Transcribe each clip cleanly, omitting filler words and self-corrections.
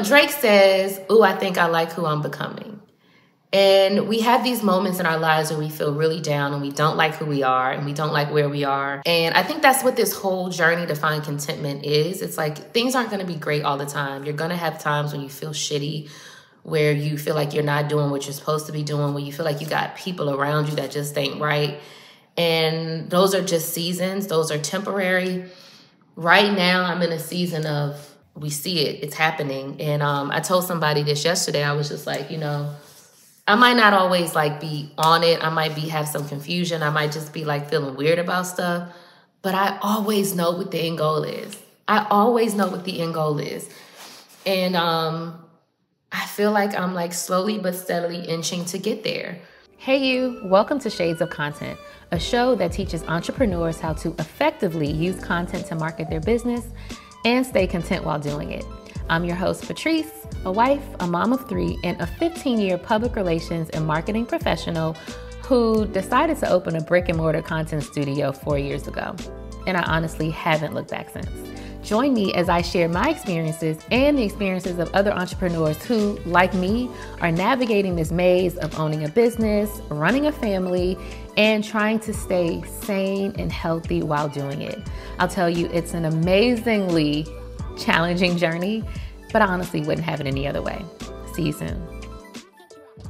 Drake says, "Ooh, I think I like who I'm becoming." And we have these moments in our lives where we feel really down and we don't like who we are and we don't like where we are. And I think that's what this whole journey to find contentment is. It's like things aren't going to be great all the time. You're going to have times when you feel shitty, where you feel like you're not doing what you're supposed to be doing, where you feel like you got people around you that just ain't right. And those are just seasons. Those are temporary. Right now, I'm in a season of, we see it, it's happening. And I told somebody this yesterday. I was just like, I might not always be on it. I might have some confusion. I might just be feeling weird about stuff. But I always know what the end goal is. I always know what the end goal is. And I feel like I'm slowly but steadily inching to get there. Hey you, welcome to Shades of Content, a show that teaches entrepreneurs how to effectively use content to market their business and stay content while doing it. I'm your host, Patrice, a wife, a mom of 3, and a 15-year public relations and marketing professional who decided to open a brick and mortar content studio 4 years ago. And I honestly haven't looked back since. Join me as I share my experiences and the experiences of other entrepreneurs who, like me, are navigating this maze of owning a business, running a family, and trying to stay sane and healthy while doing it. I'll tell you, it's an amazingly challenging journey, but I honestly wouldn't have it any other way. See you soon.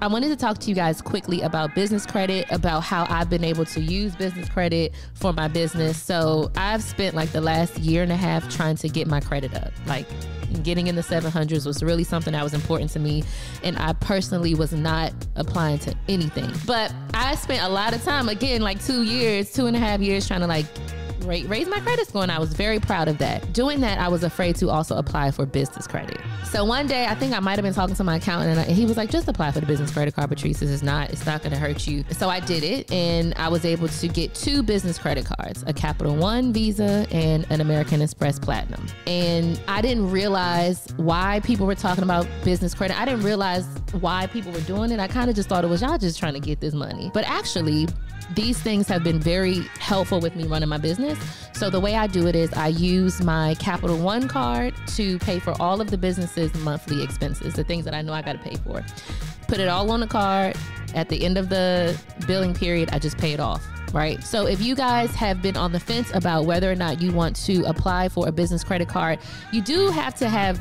I wanted to talk to you guys quickly about business credit, about how I've been able to use business credit for my business. So I've spent the last year and a half trying to get my credit up. Getting in the 700s was really something that was important to me. And I personally was not applying to anything. But I spent a lot of time, again, 2.5 years trying to raise my credit score, and I was very proud of that. Doing that, I was afraid to also apply for business credit. So one day, I think I might have been talking to my accountant, and he was like, "Just apply for the business credit card, Patrice. It's not going to hurt you." So I did it, and I was able to get 2 business credit cards, a Capital One Visa and an American Express Platinum. And I didn't realize why people were talking about business credit. I didn't realize why people were doing it. I kind of just thought it was y'all just trying to get this money. But actually, these things have been very helpful with me running my business. So the way I do it is I use my Capital One card to pay for all of the business's monthly expenses, the things that I know I got to pay for. Put it all on the card. At the end of the billing period, I just pay it off. Right? So if you guys have been on the fence about whether or not you want to apply for a business credit card, you do have to have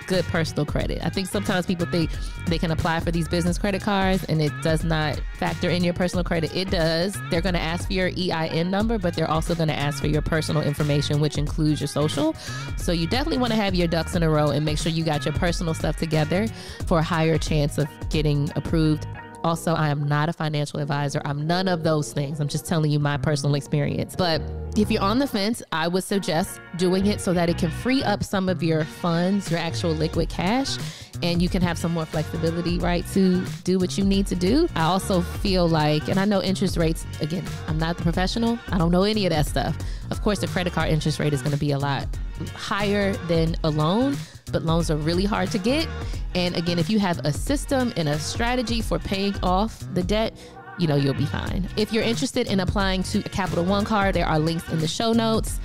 good personal credit. I think sometimes people think they can apply for these business credit cards and it does not factor in your personal credit. It does. They're going to ask for your EIN number, but they're also going to ask for your personal information, which includes your social. So you definitely want to have your ducks in a row and make sure you got your personal stuff together for a higher chance of getting approved. Also, I am not a financial advisor. I'm none of those things. I'm just telling you my personal experience. But if you're on the fence, I would suggest doing it so that it can free up some of your funds, your actual liquid cash, and you can have some more flexibility, right, to do what you need to do. I also feel and I know interest rates, again, I'm not the professional. I don't know any of that stuff. Of course, the credit card interest rate is going to be a lot higher than a loan, but loans are really hard to get. And again, if you have a system and a strategy for paying off the debt, you'll be fine. If you're interested in applying to a Capital One card, there are links in the show notes.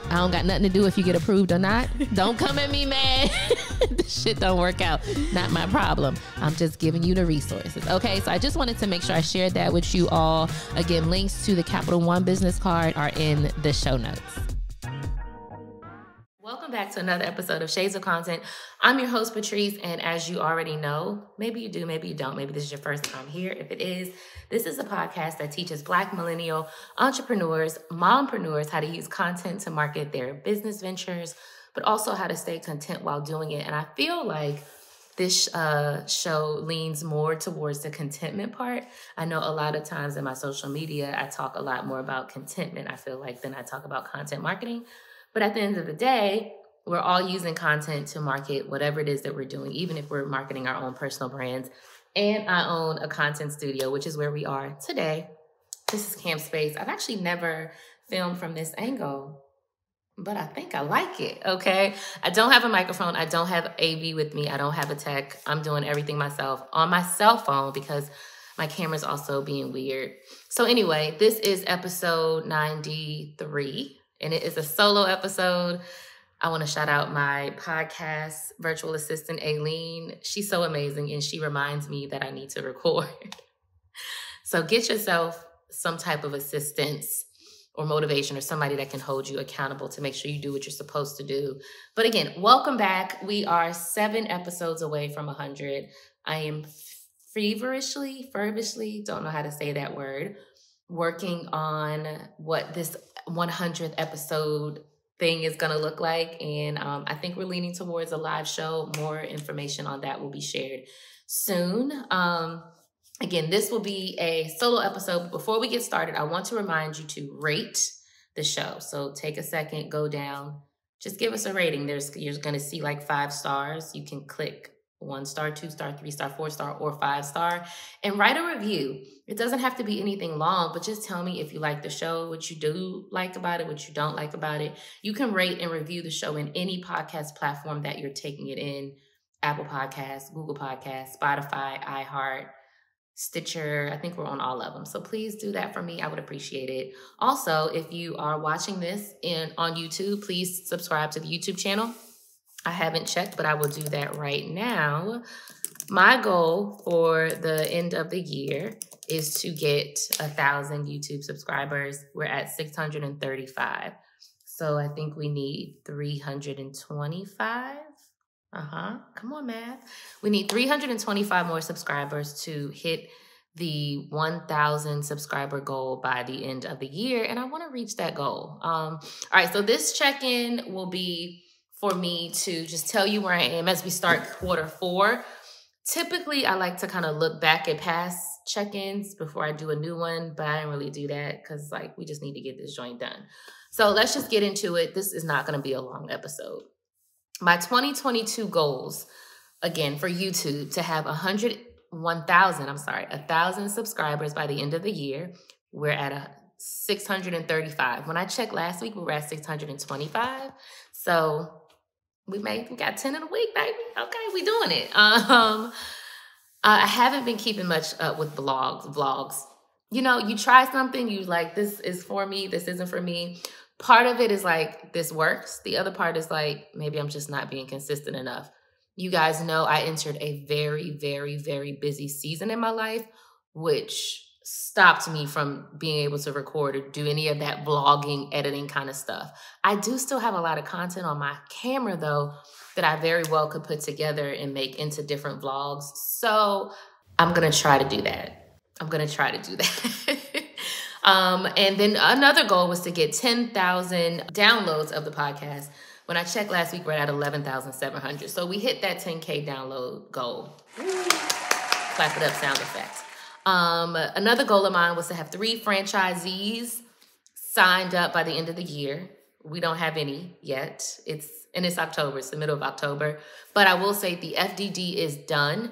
I don't got nothing to do if you get approved or not. Don't come at me, man. This shit don't work out. Not my problem. I'm just giving you the resources. Okay, so I just wanted to make sure I shared that with you all. Again, links to the Capital One business card are in the show notes. Welcome back to another episode of Shades of Content. I'm your host, Patrice, and as you already know, maybe you do, maybe you don't, maybe this is your first time here. If it is, this is a podcast that teaches Black millennial entrepreneurs, mompreneurs, how to use content to market their business ventures, but also how to stay content while doing it. And I feel like this show leans more towards the contentment part. I know a lot of times in my social media, I talk a lot more about contentment, I feel like, than I talk about content marketing. But at the end of the day, we're all using content to market whatever it is that we're doing, even if we're marketing our own personal brands. And I own a content studio, which is where we are today. This is CAMPspace. I've actually never filmed from this angle, but I think I like it, okay? I don't have a microphone. I don't have AV with me. I don't have a tech. I'm doing everything myself on my cell phone because my camera's also being weird. So anyway, this is episode 93. And it is a solo episode. I want to shout out my podcast virtual assistant, Aileen. She's so amazing, and she reminds me that I need to record. So get yourself some type of assistance or motivation or somebody that can hold you accountable to make sure you do what you're supposed to do. But again, welcome back. We are 7 episodes away from 100. I am feverishly, don't know how to say that word, working on what this 100th episode thing is going to look like. And I think we're leaning towards a live show. More information on that will be shared soon. Again, this will be a solo episode. Before we get started, I want to remind you to rate the show. So take a second, go down, just give us a rating. You're going to see like 5 stars. You can click 1 star, 2 star, 3 star, 4 star, or 5 star, and write a review. It doesn't have to be anything long, but just tell me if you like the show, what you do like about it, what you don't like about it. You can rate and review the show in any podcast platform that you're taking it in. Apple Podcasts, Google Podcasts, Spotify, iHeart, Stitcher. I think we're on all of them. So please do that for me. I would appreciate it. Also, if you are watching this on YouTube, please subscribe to the YouTube channel. I haven't checked, but I will do that right now. My goal for the end of the year is to get 1,000 YouTube subscribers. We're at 635. So I think we need 325. Come on, math. We need 325 more subscribers to hit the 1,000 subscriber goal by the end of the year. And I want to reach that goal. All right. So this check-in will be for me to just tell you where I am as we start Q4. Typically, I like to kind of look back at past check-ins before I do a new one, but I didn't really do that because we just need to get this joint done. So let's just get into it. This is not going to be a long episode. My 2022 goals, again, for YouTube, to have 1,000 subscribers by the end of the year. We're at 635. When I checked last week, we were at 625. So we got 10 in a week, baby. Okay, we doing it. I haven't been keeping much up with vlogs. You know, you try something, you like, this is for me, this isn't for me. Part of it is like, this works. The other part is like, maybe I'm just not being consistent enough. You guys know I entered a very, very, very busy season in my life, which stopped me from being able to record or do any of that vlogging, editing kind of stuff. I do still have a lot of content on my camera, though, that I very well could put together and make into different vlogs. So I'm going to try to do that. And then another goal was to get 10,000 downloads of the podcast. When I checked last week, we're at 11,700. So we hit that 10K download goal. Clap it up, sound effects. Another goal of mine was to have 3 franchisees signed up by the end of the year. We don't have any yet. It's October. It's the middle of October. But I will say the FDD is done.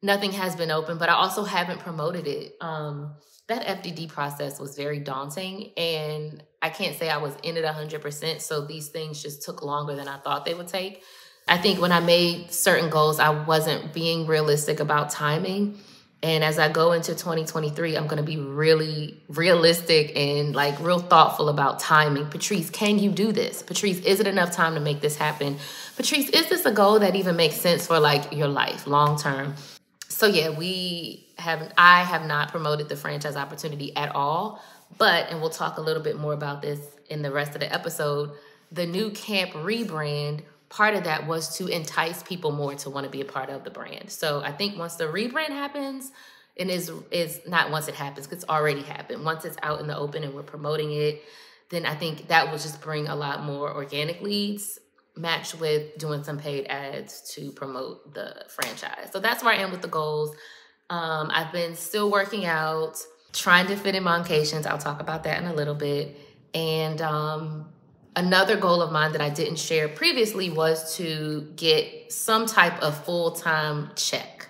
Nothing has been open, but I also haven't promoted it. That FDD process was very daunting, and I can't say I was in it 100%, so these things just took longer than I thought they would take. I think when I made certain goals, I wasn't being realistic about timing, and as I go into 2023, I'm going to be really realistic and real thoughtful about timing. Patrice, can you do this? Patrice, is it enough time to make this happen? Patrice, is this a goal that even makes sense for your life long term? So yeah, I have not promoted the franchise opportunity at all, and we'll talk a little bit more about this in the rest of the episode. The new camp rebrand, part of that was to entice people more to want to be a part of the brand. So I think once the rebrand happens, and is not once it happens, because it's already happened. Once it's out in the open and we're promoting it, then I think that will just bring a lot more organic leads, matched with doing some paid ads to promote the franchise. So that's where I am with the goals. I've been still working out, trying to fit in Momcations. I'll talk about that in a little bit. And another goal of mine that I didn't share previously was to get some type of full-time check.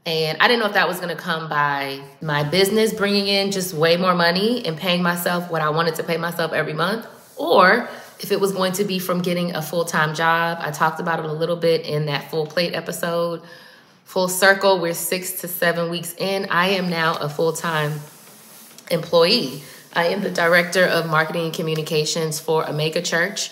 And I didn't know if that was going to come by my business bringing in just way more money and paying myself what I wanted to pay myself every month, or if it was going to be from getting a full-time job. I talked about it a little bit in that full plate episode. Full circle, we're 6 to 7 weeks in. I am now a full-time employee. I am the director of marketing and communications for a mega church.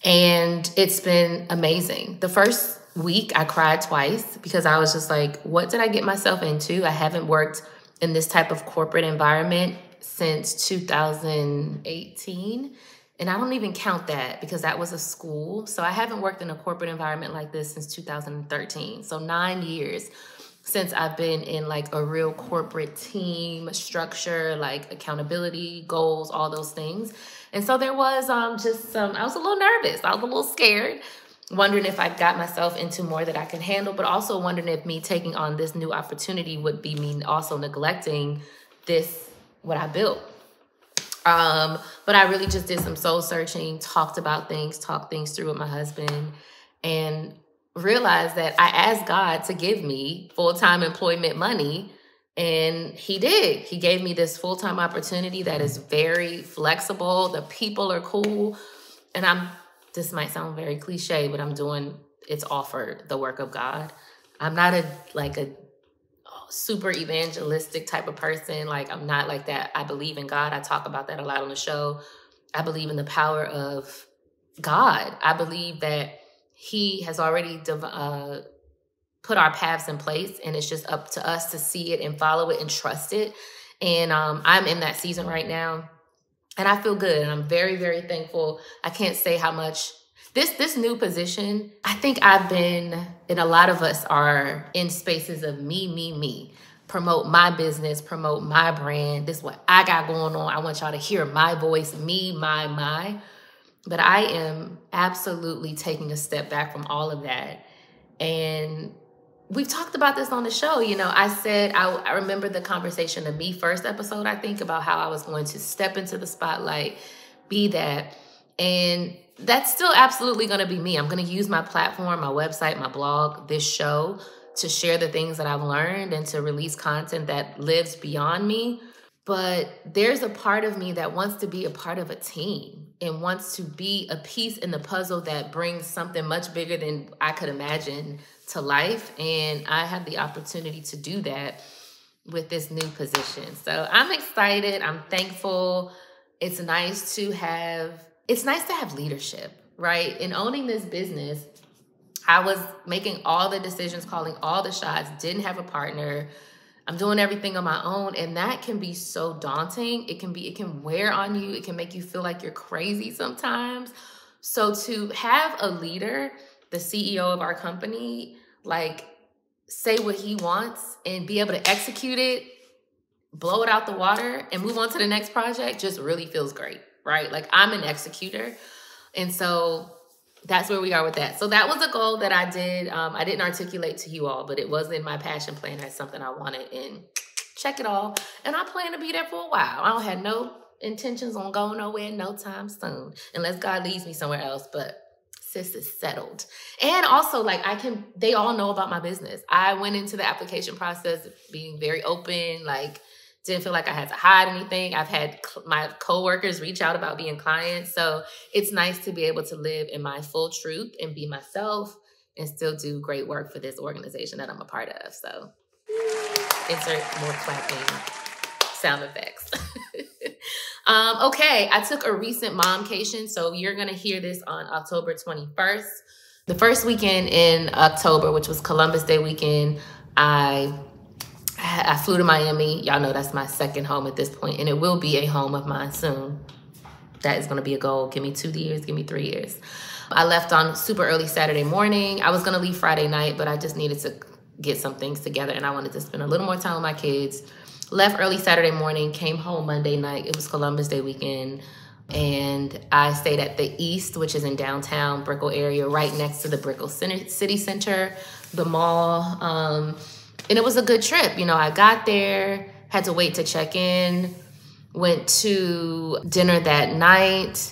And it's been amazing. The first week I cried twice because I was just like, what did I get myself into? I haven't worked in this type of corporate environment since 2018. And I don't even count that because that was a school. So I haven't worked in a corporate environment like this since 2013. So 9 years since I've been in like a real corporate team structure, like accountability, goals, all those things. And so there was I was a little nervous. I was a little scared, wondering if I got myself into more that I can handle, but also wondering if me taking on this new opportunity would be me also neglecting what I built. But I really just did some soul searching, talked things through with my husband, and realized that I asked God to give me full-time employment money, and he did. He gave me this full-time opportunity that is very flexible. The people are cool. And this might sound very cliche, but it's all for the work of God. I'm not a super evangelistic type of person. Like, I'm not like that. I believe in God. I talk about that a lot on the show. I believe in the power of God. I believe that he has already put our paths in place, and it's just up to us to see it and follow it and trust it. And I'm in that season right now, and I feel good, and I'm very, very thankful. I can't say how much this new position, I think and a lot of us are in spaces of me, promote my business, promote my brand. This is what I got going on. I want y'all to hear my voice, me, my. But I am absolutely taking a step back from all of that. And we've talked about this on the show. You know, I said, I remember the conversation, the Me First episode, I think, about how I was going to step into the spotlight, be that. And that's still absolutely going to be me. I'm going to use my platform, my website, my blog, this show to share the things that I've learned and to release content that lives beyond me. But there's a part of me that wants to be a part of a team and wants to be a piece in the puzzle that brings something much bigger than I could imagine to life. And I have the opportunity to do that with this new position. So I'm excited. I'm thankful. It's nice to have leadership, right? In owning this business, I was making all the decisions, calling all the shots, didn't have a partner. I'm doing everything on my own, and that can be so daunting. It can wear on you. It can make you feel like you're crazy sometimes. So to have a leader, the CEO of our company, like, say what he wants and be able to execute it, blow it out the water, and move on to the next project just really feels great, right? Like, I'm an executor. And so that's where we are with that. So that was a goal that I did. I didn't articulate to you all, but it was in my passion plan as something I wanted, and check it all. And I plan to be there for a while. I don't have no intentions on going nowhere no time soon, unless God leads me somewhere else. But sis is settled. And also, like, they all know about my business. I went into the application process being very open, like, didn't feel like I had to hide anything. I've had my coworkers reach out about being clients. So it's nice to be able to live in my full truth and be myself and still do great work for this organization that I'm a part of. So insert more clapping sound effects. Okay, I took a recent momcation. So you're going to hear this on October 21st. The first weekend in October, which was Columbus Day weekend, I flew to Miami. Y'all know that's my second home at this point, and it will be a home of mine soon. That is going to be a goal. Give me 2 years, give me 3 years. I left on super early Saturday morning. I was going to leave Friday night, but I just needed to get some things together, and I wanted to spend a little more time with my kids. Left early Saturday morning, came home Monday night. It was Columbus Day weekend, and I stayed at the East, which is in downtown Brickell area, right next to the Brickell City Center, the mall. And it was a good trip. You know, I got there, had to wait to check in, went to dinner that night.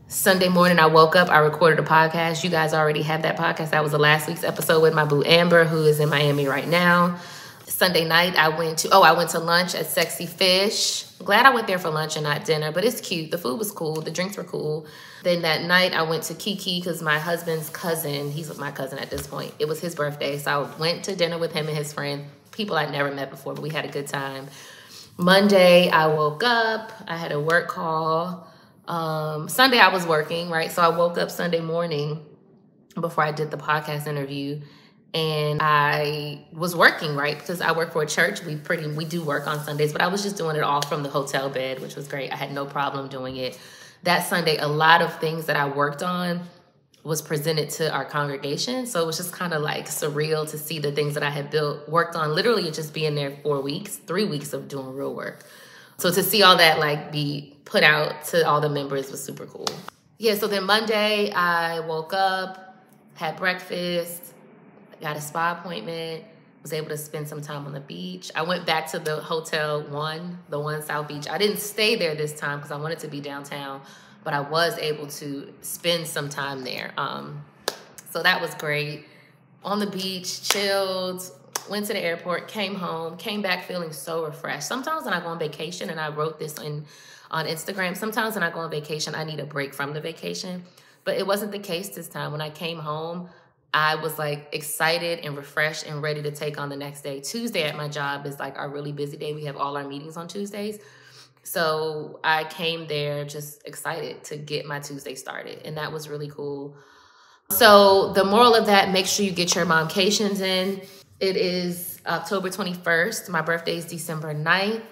Sunday morning, I woke up, I recorded a podcast. You guys already have that podcast. That was the last week's episode with my boo Amber, who is in Miami right now. Sunday night, I went to lunch at Sexy Fish. I'm glad I went there for lunch and not dinner, but it's cute. The food was cool. The drinks were cool. Then that night, I went to Kiki because my husband's cousin, he's my cousin at this point, it was his birthday. So I went to dinner with him and his friend, people I'd never met before, but we had a good time. Monday, I woke up. I had a work call. Sunday I was working, right? So I woke up Sunday morning before I did the podcast interview, and I was working, right? Because I work for a church. We do work on Sundays, but I was just doing it all from the hotel bed, which was great. I had no problem doing it. That Sunday, a lot of things that I worked on was presented to our congregation. So it was just kind of like surreal to see the things that I had worked on, literally just being there 3 weeks of doing real work. So to see all that like be put out to all the members was super cool. Yeah, so then Monday I woke up, had breakfast, got a spa appointment, was able to spend some time on the beach. I went back to the Hotel the One South Beach. I didn't stay there this time because I wanted to be downtown, but I was able to spend some time there. So that was great. On the beach, chilled, went to the airport, came home, came back feeling so refreshed. Sometimes when I go on vacation, and I wrote this on Instagram, sometimes when I go on vacation, I need a break from the vacation. But it wasn't the case this time. When I came home, I was like excited and refreshed and ready to take on the next day. Tuesday at my job is like our really busy day. We have all our meetings on Tuesdays. So I came there just excited to get my Tuesday started. And that was really cool. So the moral of that, make sure you get your Momcations in. It is October 21st. My birthday is December 9th.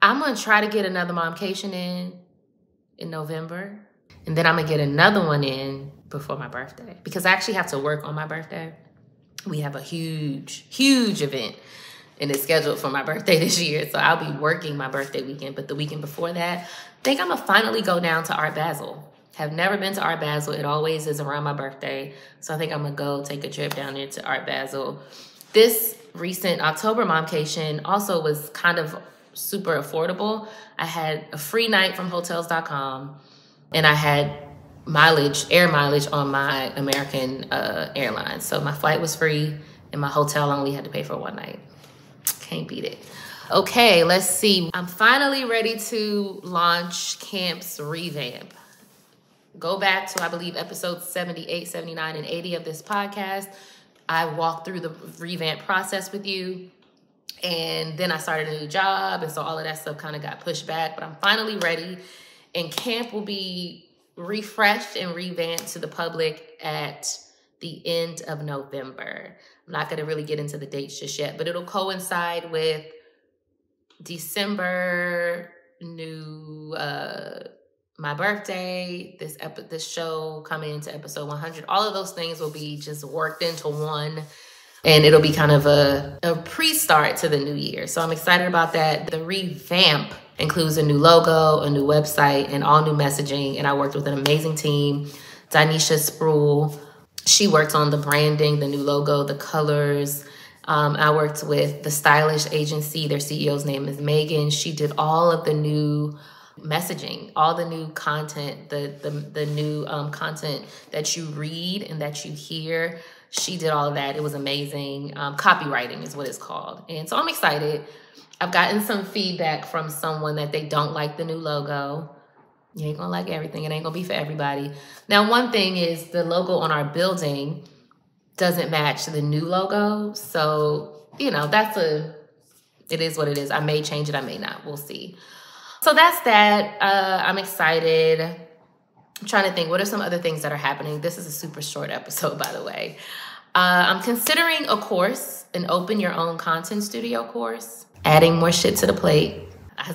I'm going to try to get another Momcation in November. And then I'm going to get another one in before my birthday. Because I actually have to work on my birthday. We have a huge, huge event. And it's scheduled for my birthday this year. So I'll be working my birthday weekend. But the weekend before that, I think I'm going to finally go down to Art Basel. Have never been to Art Basel. It always is around my birthday. So I think I'm going to go take a trip down there to Art Basel. This recent October Momcation also was kind of super affordable. I had a free night from Hotels.com. And I had air mileage on my American Airlines. So my flight was free and my hotel only had to pay for one night. Can't beat it. Okay, let's see. I'm finally ready to launch Camp's Revamp. Go back to, I believe, episodes 78, 79, and 80 of this podcast. I walked through the revamp process with you. And then I started a new job. And so all of that stuff kind of got pushed back. But I'm finally ready. And Camp will be refreshed and revamped to the public at the end of November. I'm not going to really get into the dates just yet, but it'll coincide with December, my birthday, this show coming into episode 100. All of those things will be just worked into one, and it'll be kind of a pre-start to the new year. So I'm excited about that. The revamp includes a new logo, a new website, and all new messaging. And I worked with an amazing team, Dinesha Sproul. She worked on the branding, the new logo, the colors. I worked with the stylish agency. Their CEO's name is Megan. She did all of the new messaging, all the new content, the new content that you read and that you hear. She did all of that. It was amazing. Copywriting is what it's called. And so I'm excited. I've gotten some feedback from someone that they don't like the new logo. You ain't gonna like everything. It ain't gonna be for everybody. Now, one thing is the logo on our building doesn't match the new logo. So, you know, it is what it is. I may change it, I may not. We'll see. So that's that. I'm excited. I'm trying to think, what are some other things that are happening? This is a super short episode, by the way. I'm considering a course, an Open Your Own Content Studio course, adding more shit to the plate.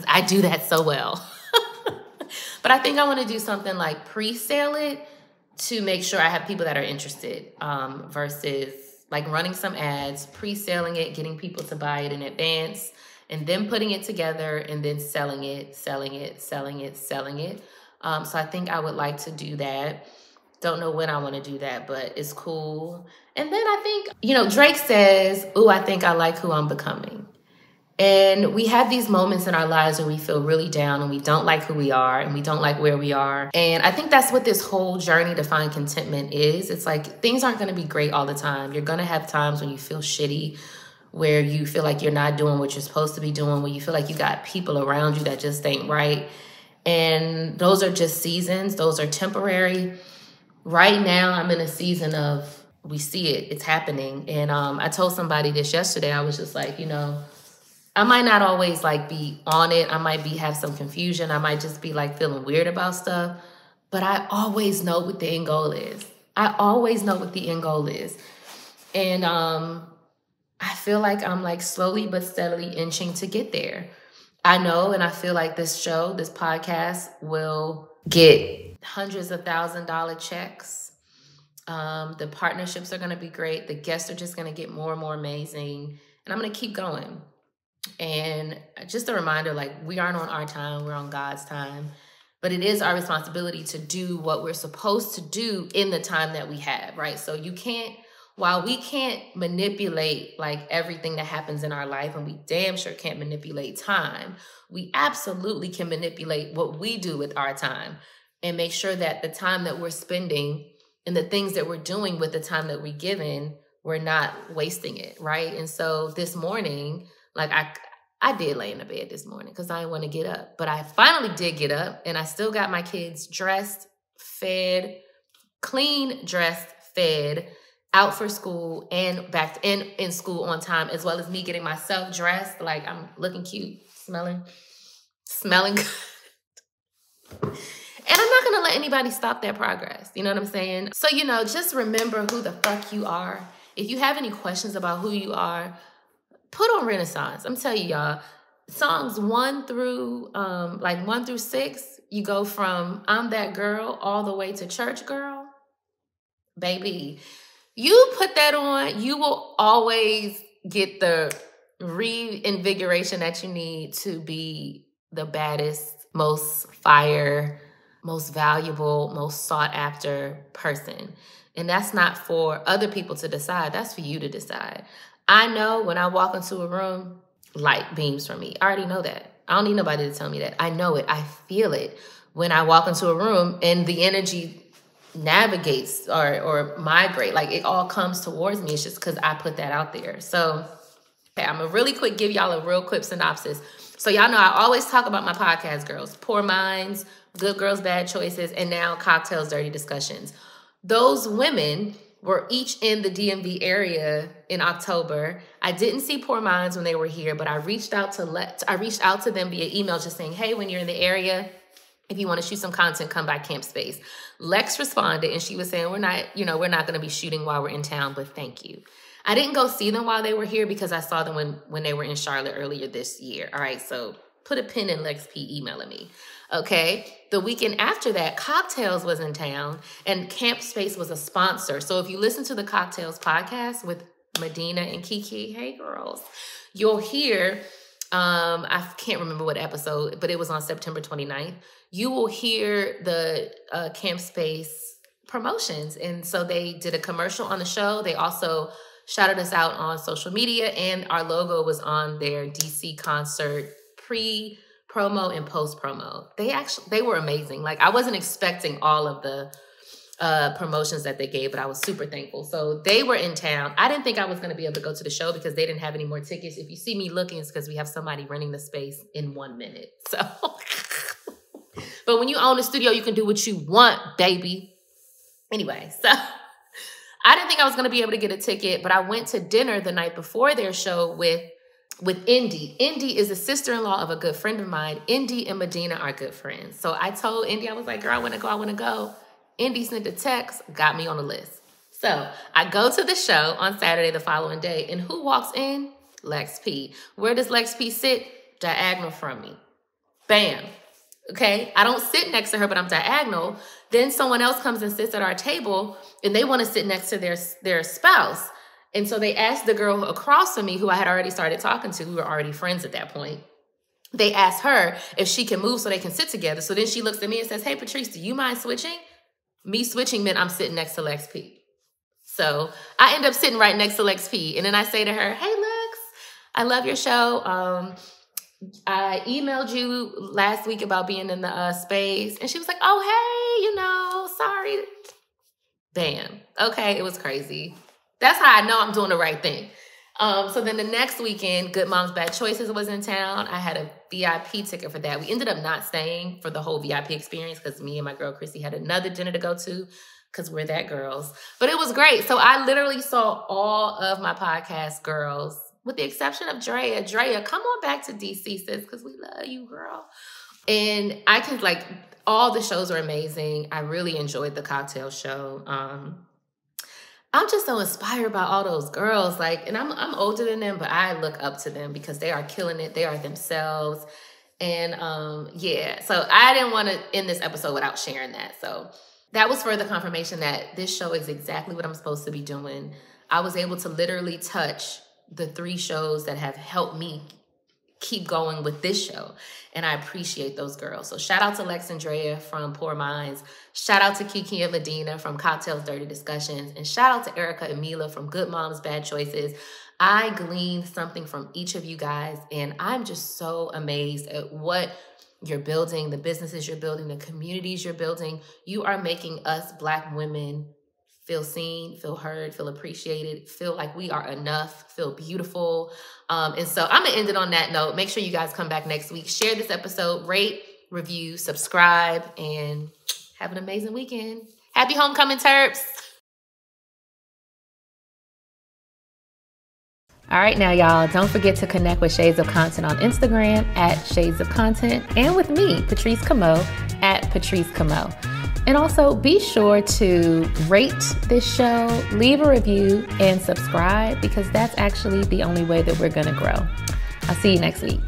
I do that so well. But I think I want to do something like pre-sale it to make sure I have people that are interested versus like running some ads, pre-selling it, getting people to buy it in advance, and then putting it together and then selling it. So I think I would like to do that. Don't know when I want to do that, but it's cool. And then I think, Drake says, "Ooh, I think I like who I'm becoming." And we have these moments in our lives where we feel really down and we don't like who we are and we don't like where we are. And I think that's what this whole journey to find contentment is. It's like things aren't going to be great all the time. You're going to have times when you feel shitty, where you feel like you're not doing what you're supposed to be doing, where you feel like you got people around you that just ain't right. And those are just seasons. Those are temporary. Right now, I'm in a season of, we see it, it's happening. And I told somebody this yesterday. I was just like, I might not always like be on it. I might have some confusion. I might just be like feeling weird about stuff. But I always know what the end goal is. I always know what the end goal is. And I feel like I'm like slowly but steadily inching to get there. I know, and I feel like this show, this podcast will get hundreds of $1,000 checks. The partnerships are going to be great. The guests are just going to get more and more amazing. And I'm going to keep going. And just a reminder, like, we aren't on our time, we're on God's time. But it is our responsibility to do what we're supposed to do in the time that we have, right? So you can't, while we can't manipulate like everything that happens in our life, and we damn sure can't manipulate time, we absolutely can manipulate what we do with our time and make sure that the time that we're spending and the things that we're doing with the time that we're given, we're not wasting it, right? And so this morning, like I did lay in the bed this morning because I didn't want to get up. But I finally did get up, and I still got my kids dressed, fed, clean, dressed, fed, out for school, and back in school on time, as well as me getting myself dressed. Like, I'm looking cute, smelling good. And I'm not going to let anybody stop that progress. You know what I'm saying? So, just remember who the fuck you are. If you have any questions about who you are, put on Renaissance. I'm telling y'all, songs 1 through 6, you go from I'm that girl all the way to church girl. Baby, you put that on, you will always get the reinvigoration that you need to be the baddest, most fire, most valuable, most sought after person. And that's not for other people to decide. That's for you to decide. I know when I walk into a room, light beams from me. I already know that. I don't need nobody to tell me that. I know it. I feel it when I walk into a room and the energy navigates or migrate. Like, it all comes towards me. It's just because I put that out there. So, okay, I'm going to really quick give y'all a real quick synopsis. So y'all know I always talk about my podcast girls, Poor Minds, Good Girls, Bad Choices, and now Cocktails, Dirty Discussions. Those women were each in the DMV area in October. I didn't see Poor Minds when they were here, but I reached out to them via email just saying, hey, when you're in the area, if you want to shoot some content, come by CAMPspace. Lex responded, and she was saying, we're not going to be shooting while we're in town, but thank you. I didn't go see them while they were here because I saw them when they were in Charlotte earlier this year. All right, so put a pin in Lex P emailing me. Okay, the weekend after that, Cocktails was in town, and CAMPspace was a sponsor. So if you listen to the Cocktails podcast with Medina and Kiki, hey girls, you'll hear, I can't remember what episode, but it was on September 29th. You will hear the CAMPspace promotions. And so they did a commercial on the show. They also shouted us out on social media, and our logo was on their DC concert pre-promo and post-promo. They were amazing. Like, I wasn't expecting all of the promotions that they gave, but I was super thankful. So they were in town. I didn't think I was going to be able to go to the show because they didn't have any more tickets. If you see me looking, it's because we have somebody renting the space in 1 minute. So, but when you own a studio, you can do what you want, baby. Anyway, so I didn't think I was going to be able to get a ticket, but I went to dinner the night before their show with Indy. Indy is a sister-in-law of a good friend of mine. Indy and Medina are good friends. So I told Indy, I was like, girl, I want to go. Indy sent a text, got me on the list. So I go to the show on Saturday the following day, and who walks in? Lex P. Where does Lex P sit? Diagonal from me. Bam. Okay, I don't sit next to her, but I'm diagonal. Then someone else comes and sits at our table, and they want to sit next to their spouse. And so they asked the girl across from me, who I had already started talking to, we were already friends at that point. They asked her if she can move so they can sit together. So then she looks at me and says, hey, Patrice, do you mind switching? Me switching meant I'm sitting next to Lex P. So I end up sitting right next to Lex P. And then I say to her, hey, Lex, I love your show. I emailed you last week about being in the space. And she was like, oh, hey, sorry. Bam. Okay, it was crazy. That's how I know I'm doing the right thing. So then the next weekend, Good Moms, Bad Choices was in town. I had a VIP ticket for that. We ended up not staying for the whole VIP experience because me and my girl Chrissy had another dinner to go to because we're that girls. But it was great. So I literally saw all of my podcast girls. with the exception of Drea. Drea, come on back to DC, sis, because we love you, girl. And I can, like, all the shows are amazing. I really enjoyed the cocktail show. I'm just so inspired by all those girls. Like, and I'm older than them, but I look up to them because they are killing it. They are themselves. And yeah, so I didn't want to end this episode without sharing that. So that was further confirmation that this show is exactly what I'm supposed to be doing. I was able to literally touch the 3 shows that have helped me keep going with this show. And I appreciate those girls. So shout out to Lex and Drea from Poor Minds. Shout out to Kiki and Medina from Cocktails Dirty Discussions. And shout out to Erica and Mila from Good Moms, Bad Choices. I gleaned something from each of you guys. And I'm just so amazed at what you're building, the businesses you're building, the communities you're building. You are making us Black women feel seen, feel heard, feel appreciated, feel like we are enough, feel beautiful. And so I'm going to end it on that note. Make sure you guys come back next week. Share this episode, rate, review, subscribe, and have an amazing weekend. Happy homecoming, Terps. All right, now, y'all, don't forget to connect with Shades of Content on Instagram at Shades of Content, and with me, Patrice Camo, at Patrice Camo. And also be sure to rate this show, leave a review, and subscribe, because that's actually the only way that we're going to grow. I'll see you next week.